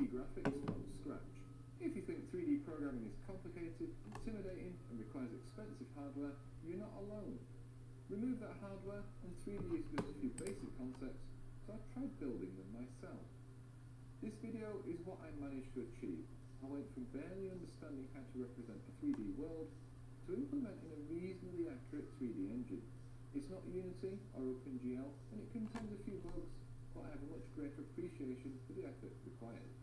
3D graphics from scratch. If you think 3D programming is complicated, intimidating, and requires expensive hardware, you're not alone. Remove that hardware, and 3D is just a few basic concepts, so I've tried building them myself. This video is what I managed to achieve. I went from barely understanding how to represent a 3D world to implementing a reasonably accurate 3D engine. It's not Unity or OpenGL, and it contains a few bugs, but I have a much greater appreciation for the effort required.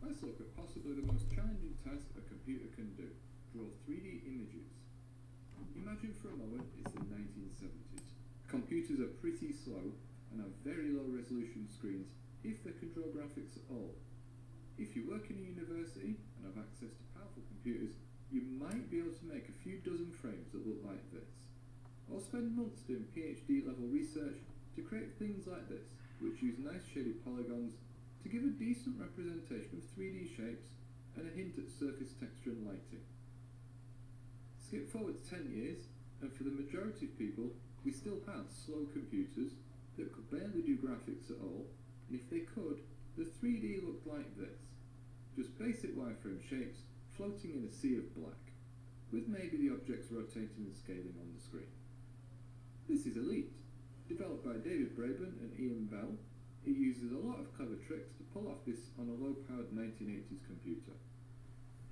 Let's look at possibly the most challenging task a computer can do: draw 3D images. Imagine for a moment it's the 1970s. Computers are pretty slow and have very low resolution screens if they can draw graphics at all. If you work in a university and have access to powerful computers, you might be able to make a few dozen frames that look like this. Or spend months doing PhD level research to create things like this, which use nice shaded polygons to give a decent representation of 3D shapes and a hint at surface texture and lighting. Skip forward 10 years, and for the majority of people, we still have slow computers that could barely do graphics at all, and if they could, the 3D looked like this. Just basic wireframe shapes floating in a sea of black, with maybe the objects rotating and scaling on the screen. This is Elite, developed by David Braben and Ian Bell. It uses a lot of clever tricks to pull off this on a low-powered 1980s computer.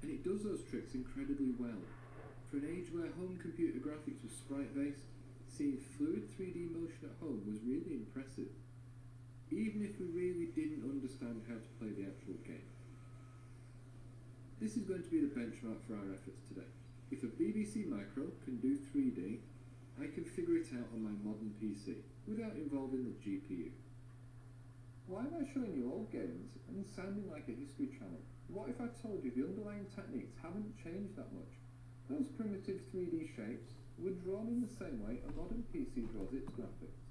And it does those tricks incredibly well. For an age where home computer graphics was sprite-based, seeing fluid 3D motion at home was really impressive, even if we really didn't understand how to play the actual game. This is going to be the benchmark for our efforts today. If a BBC Micro can do 3D, I can figure it out on my modern PC, without involving the GPU. Why am I showing you old games and sounding like a history channel? What if I told you the underlying techniques haven't changed that much? Those primitive 3D shapes were drawn in the same way a modern PC draws its graphics.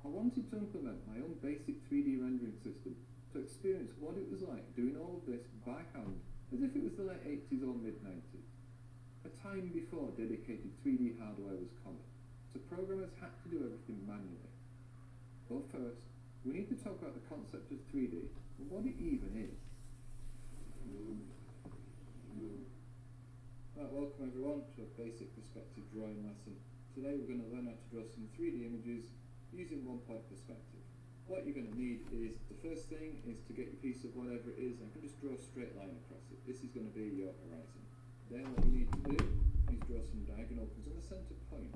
I wanted to implement my own basic 3D rendering system to experience what it was like doing all of this by hand, as if it was the late 80s or mid-90s. A time before dedicated 3D hardware was common, so programmers had to do everything manually. But first, we need to talk about the concept of 3D and what it even is. Right, welcome everyone to a basic perspective drawing lesson. Today we're going to learn how to draw some 3D images using one-point perspective. What you're going to need is, the first thing is to get your piece of whatever it is, and you can just draw a straight line across it. This is going to be your horizon. Then what you need to do is draw some diagonal points on the centre point.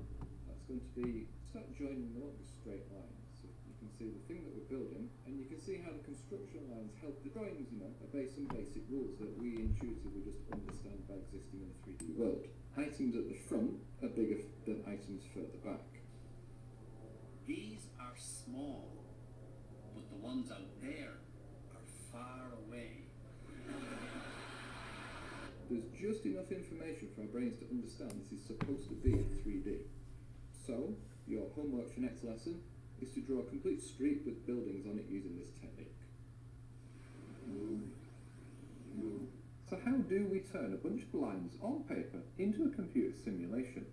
That's going to be, start joining them up with straight lines. So you can see the thing that we're building, and you can see how the construction lines help the drawings, are based on basic rules that we intuitively just understand by existing in a 3D world. Items at the front are bigger than items further back. These are small, but the ones out there are far away. There's just enough information for our brains to understand this is supposed to be in 3D. So, your homework for next lesson is to draw a complete street with buildings on it using this technique. So how do we turn a bunch of lines on paper into a computer simulation?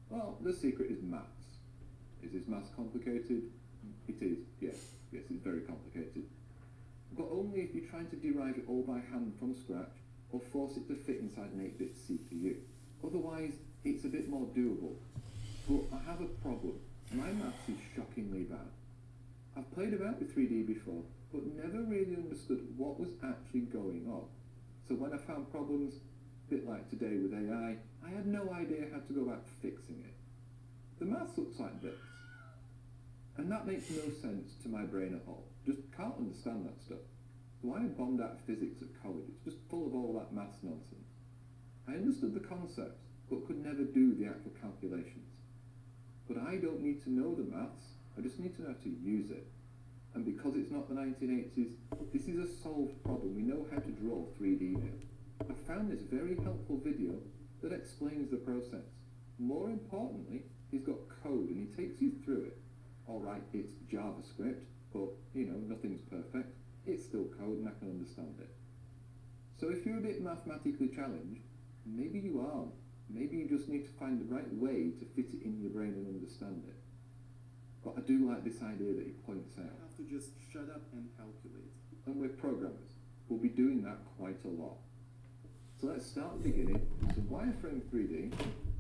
Well, the secret is maths. Is this maths complicated? It is, yes, it's very complicated. But only if you're trying to derive it all by hand from scratch, or force it to fit inside an 8-bit CPU. Otherwise, it's a bit more doable. But I have a problem. My maths is shockingly bad. I've played about with 3D before, but never really understood what was actually going on. So when I found problems, a bit like today with AI, I had no idea how to go about fixing it. The maths looks like this. And that makes no sense to my brain at all. Just can't understand that stuff. So I bombed out of physics at college. It's just full of all that maths nonsense. I understood the concepts, but could never do the actual calculations. But I don't need to know the maths, I just need to know how to use it. And because it's not the 1980s, this is a solved problem. We know how to draw 3D now. I found this very helpful video that explains the process. More importantly, he's got code and he takes you through it. Alright, it's JavaScript, but nothing's perfect. It's still code and I can understand it. So if you're a bit mathematically challenged, maybe you are. Maybe you just need to find the right way to fit it in your brain and understand it. But I do like this idea that he points out. You have to just shut up and calculate. And we're programmers. We'll be doing that quite a lot. So let's start at the beginning. So wireframe 3D.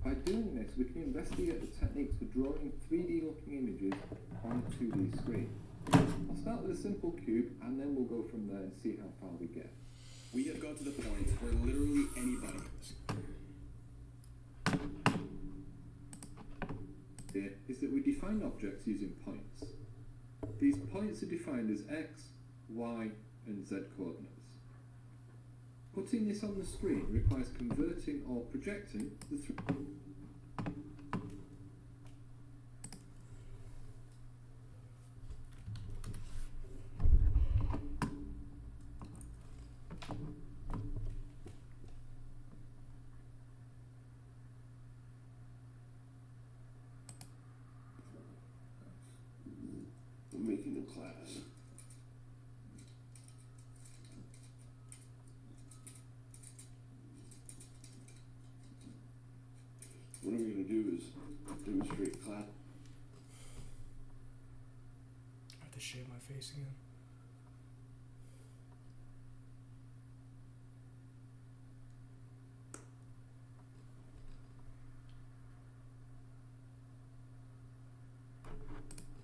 By doing this, we can investigate the techniques for drawing 3D looking images on a 2D screen. I'll start with a simple cube, and then we'll go from there and see how far we get. We have got to the point where literally anybody Here is that we define objects using points. These points are defined as x, y, and z coordinates. Putting this on the screen requires converting or projecting the I'm making a class. What I'm going to do is demonstrate class. I have to shave my face again.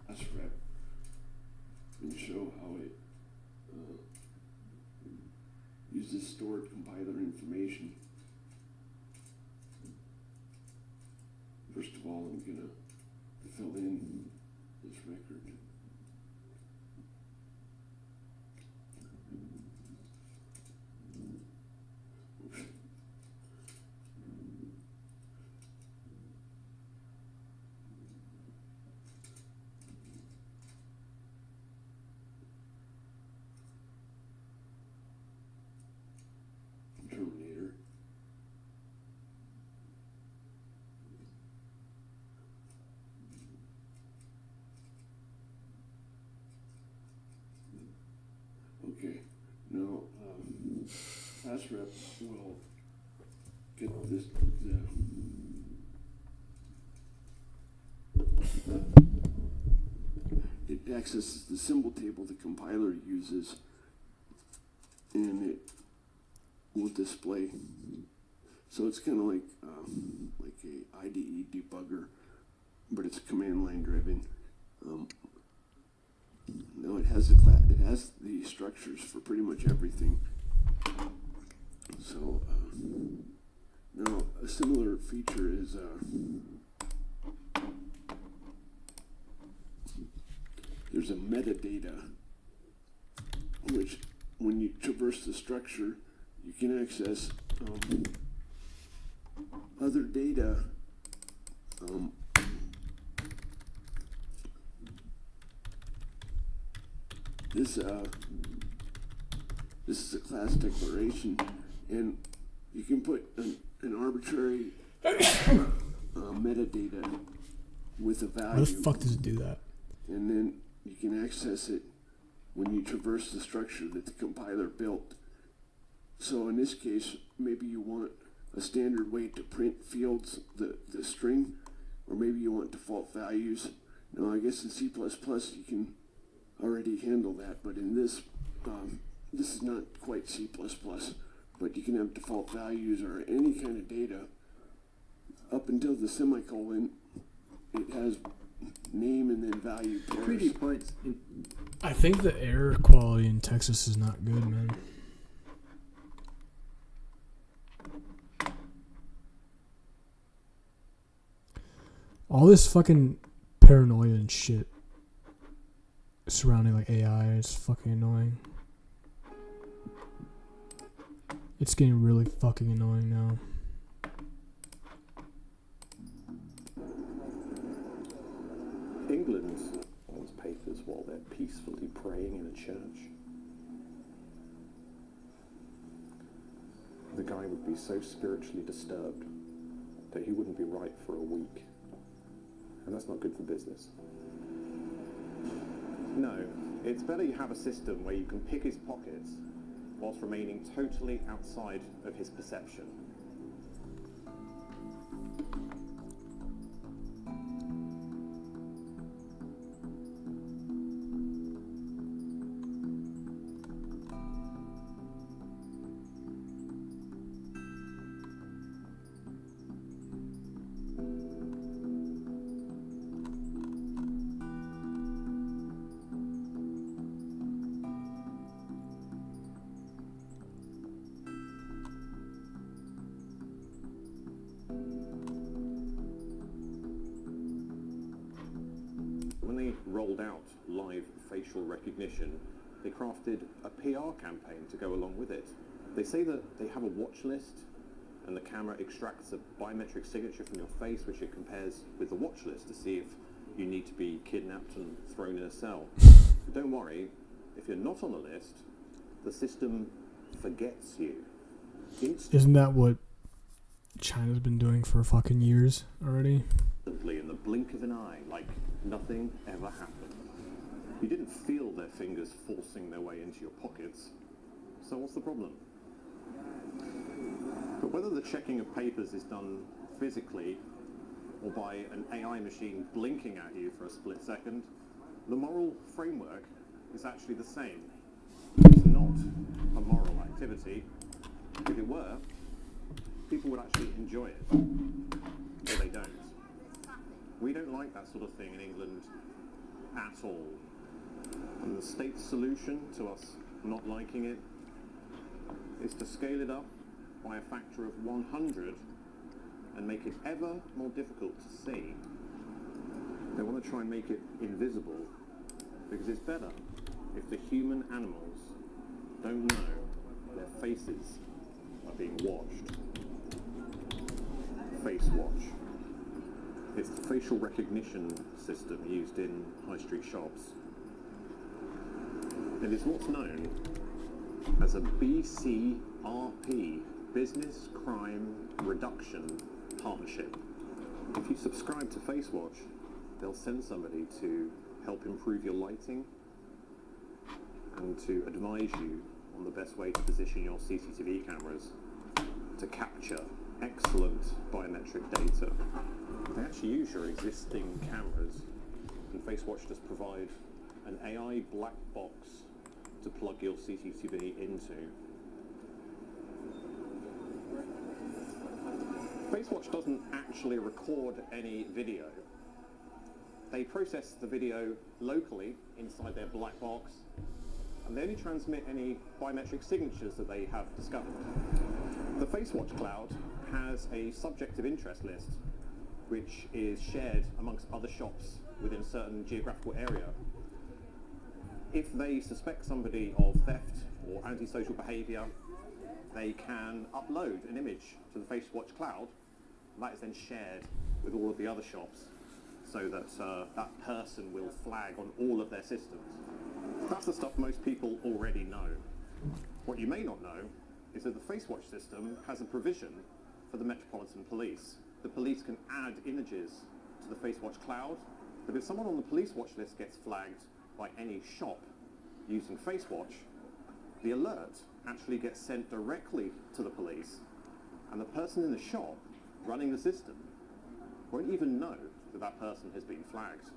Class rep and show how it uses stored compiler information. First of all, I'm going to fill in this record. Terminator. Okay, now class rep will get this. It accesses the symbol table the compiler uses, and it will display. So it's kind of like a IDE debugger, but it's command line driven. Now it has the structures for pretty much everything. So now a similar feature is there's a metadata, which when you traverse the structure, you can access other data. This is a class declaration, and you can put an arbitrary metadata with a value. Why the fuck does it do that? And then you can access it when you traverse the structure that the compiler built. So in this case, maybe you want a standard way to print fields, the string, or maybe you want default values. Now I guess in C++ you can already handle that, but in this, this is not quite C++, but you can have default values or any kind of data. Up until the semicolon, it has name and then value pairs. 3D points. I think the air quality in Texas is not good, man. All this fucking paranoia and shit surrounding like AI is fucking annoying. It's getting really fucking annoying now. England owns papers while they're peacefully praying in a church. The guy would be so spiritually disturbed that he wouldn't be right for a week. And that's not good for business. No, it's better you have a system where you can pick his pockets whilst remaining totally outside of his perception. they rolled out live facial recognition, they crafted a PR campaign to go along with it. They say that they have a watch list, and the camera extracts a biometric signature from your face, which it compares with the watch list to see if you need to be kidnapped and thrown in a cell. But don't worry, if you're not on the list, the system forgets you. Isn't that what China's been doing for fucking years already? Instantly, in the blink of an eye, like nothing ever happened. You didn't feel their fingers forcing their way into your pockets. So what's the problem? But whether the checking of papers is done physically or by an AI machine blinking at you for a split second, the moral framework is actually the same. It's not a moral activity. If it were, people would actually enjoy it. But they don't. We don't like that sort of thing in England at all. And the state's solution to us not liking it is to scale it up by a factor of 100 and make it ever more difficult to see. They want to try and make it invisible because it's better if the human animals don't know their faces are being watched. Face Watch. It's the facial recognition system used in high street shops. It is what's known as a BCRP, Business Crime Reduction Partnership. If you subscribe to Face Watch, they'll send somebody to help improve your lighting and to advise you on the best way to position your CCTV cameras to capture excellent biometric data. They actually use your existing cameras, and Face Watch does provide an AI black box to plug your CCTV into. Face Watch doesn't actually record any video. They process the video locally inside their black box, and they only transmit any biometric signatures that they have discovered. The Face Watch cloud has a subject of interest list, which is shared amongst other shops within a certain geographical area. If they suspect somebody of theft or antisocial behaviour, they can upload an image to the Face Watch cloud. That is then shared with all of the other shops so that that person will flag on all of their systems. That's the stuff most people already know. What you may not know is that the Face Watch system has a provision for the Metropolitan Police. The police can add images to the Face Watch cloud, but if someone on the police watch list gets flagged by any shop using Face Watch, the alert actually gets sent directly to the police, and the person in the shop running the system won't even know that that person has been flagged.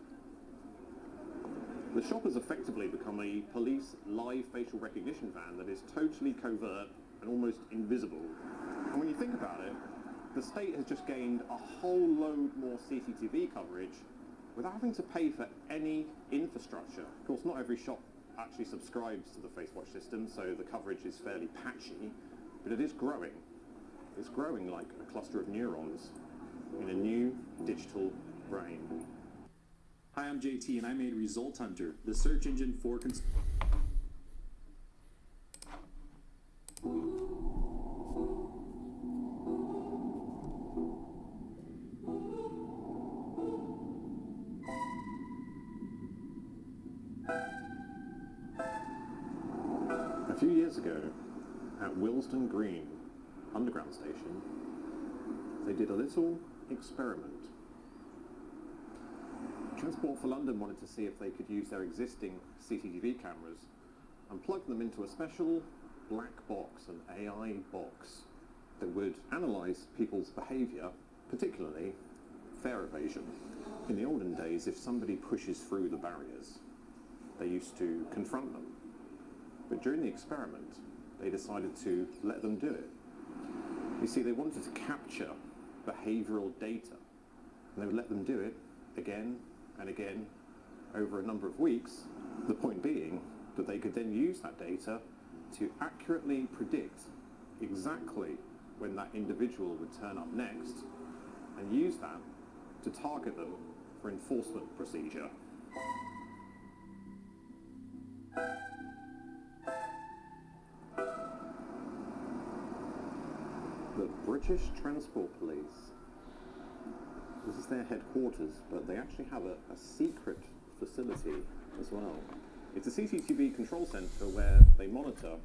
The shop has effectively become a police live facial recognition van that is totally covert and almost invisible. And when you think about it, the state has just gained a whole load more CCTV coverage without having to pay for any infrastructure. Of course, not every shop actually subscribes to the Face Watch system, so the coverage is fairly patchy, but it is growing. It's growing like a cluster of neurons in a new digital brain. Hi, I'm JT, and I made Result Hunter, the search engine for A few years ago, at Willesden Green Underground Station, they did a little experiment. Transport for London wanted to see if they could use their existing CCTV cameras and plug them into a special black box, an AI box, that would analyse people's behaviour, particularly fare evasion. In the olden days, if somebody pushes through the barriers, they used to confront them. But during the experiment, they decided to let them do it. You see, they wanted to capture behavioural data, and they would let them do it again and again over a number of weeks, the point being that they could then use that data to accurately predict exactly when that individual would turn up next, and use that to target them for enforcement procedure. The British Transport Police. This is their headquarters, but they actually have a secret facility as well. It's a CCTV control centre where they monitor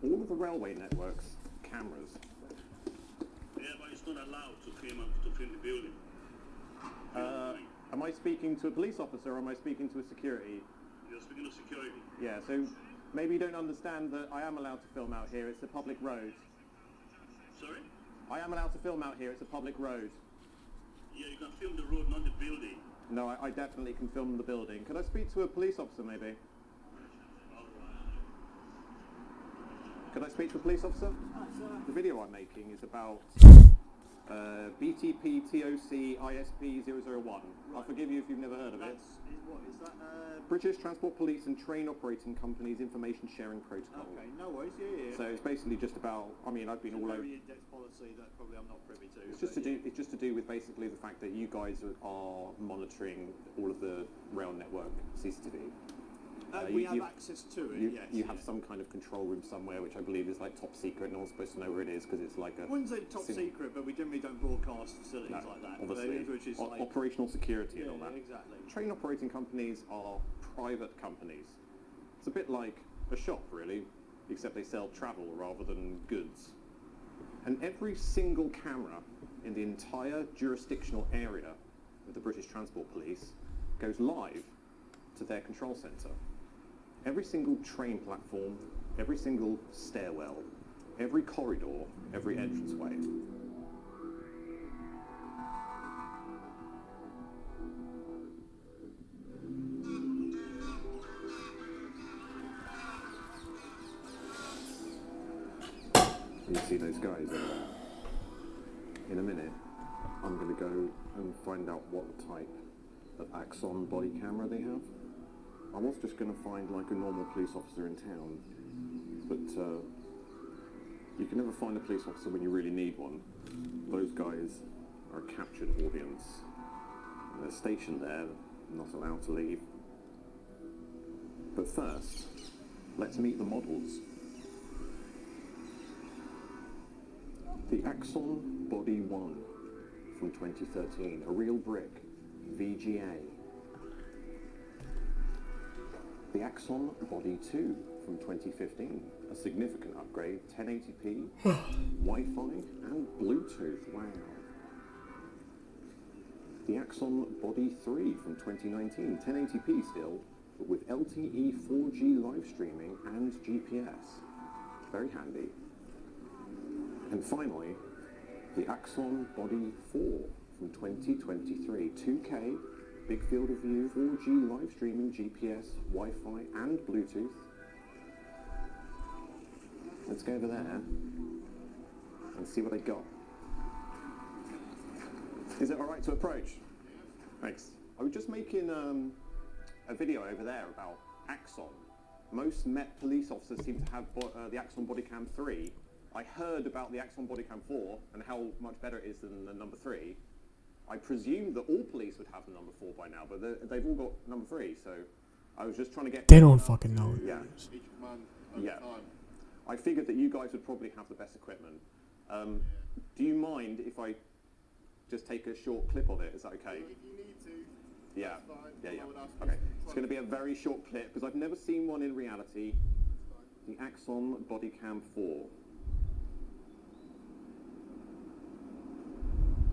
all of the railway network's cameras. Yeah, but it's not allowed to film the building. Am I speaking to a police officer or am I speaking to a security? You're speaking of security. Yeah, so maybe you don't understand that I am allowed to film out here. It's a public road. Sorry? I am allowed to film out here. It's a public road. Yeah, you can film the road, not the building. No, I definitely can film the building. Could I speak to a police officer, maybe? Could I speak to a police officer? The video I'm making is about BTP TOC ISP 001. I'll forgive you if you've never heard of it. What is that? British Transport Police and Train Operating Company's Information Sharing Protocol. Okay, no worries. Yeah. So it's basically just about. I mean, I've been all over. Very in-depth policy that probably I'm not privy to. It's just to do. It's just to do with basically the fact that you guys are monitoring all of the rail network CCTV. We have access to it. Yes. You have some kind of control room somewhere, which I believe is like top secret. No one's supposed to know where it is because it's like a. I wouldn't say top secret, but we generally don't broadcast facilities like that. Obviously, which is like operational security and all that. Exactly. Train operating companies are private companies. It's a bit like a shop, really, except they sell travel rather than goods. And every single camera in the entire jurisdictional area of the British Transport Police goes live to their control centre. Every single train platform, every single stairwell, every corridor, every entranceway. You see those guys over there? In a minute, I'm going to go and find out what type of Axon body camera they have. I was just going to find like a normal police officer in town, but you can never find a police officer when you really need one. Those guys are a captured audience. They're stationed there, not allowed to leave. But first, let's meet the models. The Axon Body 1 from 2013, a real brick, VGA. The Axon Body 2 from 2015, a significant upgrade, 1080p, Wi-Fi and Bluetooth, wow. The Axon Body 3 from 2019, 1080p still, but with LTE 4G live streaming and GPS, very handy. And finally, the Axon Body 4 from 2023, 2K, big field of view, 4G live streaming, GPS, Wi-Fi and Bluetooth. Let's go over there and see what they got. Is it alright to approach? Thanks. I was just making a video over there about Axon. Most Met police officers seem to have the Axon Bodycam 3. I heard about the Axon Bodycam 4 and how much better it is than the number 3. I presumed that all police would have the number 4 by now, but they've all got number 3, so I was just trying to get... They don't fucking know. Yeah. Each man at a time. I figured that you guys would probably have the best equipment. Do you mind if I just take a short clip of it? Is that okay? If you need to, Yeah. that's fine. Yeah. I would ask you Okay. to It's going to be a very short clip because I've never seen one in reality. The Axon Bodycam 4.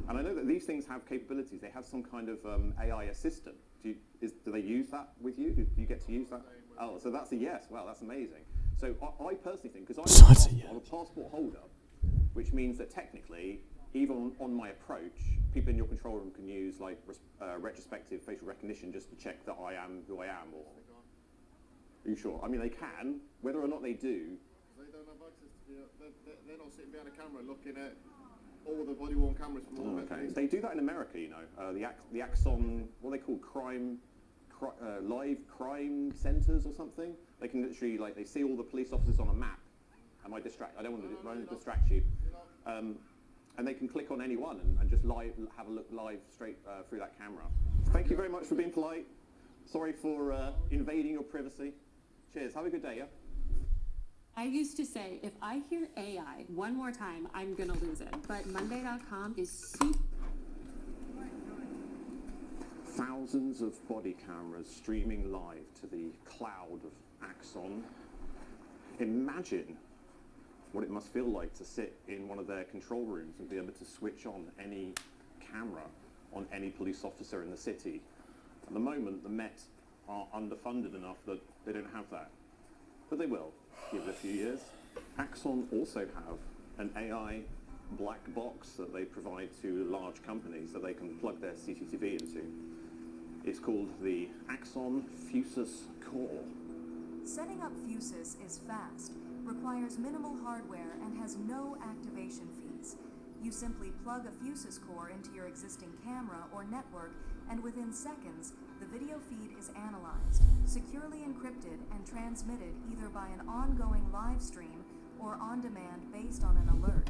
And I know that these things have capabilities. They have some kind of AI assistant. Do they use that with you? Do you get to use that? Oh, so that's a yes. Wow, that's amazing. So I personally think, because I'm a passport holder, which means that technically, even on my approach, people in your control room can use like retrospective facial recognition just to check that I am who I am. Or are you sure? I mean, they can. Whether or not they do. They don't have access to they're not sitting behind a camera looking at all the body-worn cameras from all the Okay. They do that in America, you know. The Axon, what are they called? Live crime centers or something. They can literally, like, they see all the police officers on a map. I don't want to distract you. And they can click on anyone and just have a look live straight through that camera. Thank you very much for being polite. Sorry for invading your privacy. Cheers. Have a good day, yeah? I used to say, if I hear AI one more time, I'm gonna lose it. But Monday.com is super. Thousands of body cameras streaming live to the cloud of Axon. Imagine what it must feel like to sit in one of their control rooms and be able to switch on any camera on any police officer in the city. At the moment, the Met are underfunded enough that they don't have that. But they will, give it a few years. Axon also have an AI black box that they provide to large companies that they can plug their CCTV into. It's called the Axon Fusus Core. Setting up Fusus is fast, requires minimal hardware, and has no activation fees. You simply plug a Fusus core into your existing camera or network, and within seconds, the video feed is analyzed, securely encrypted, and transmitted either by an ongoing live stream or on demand based on an alert.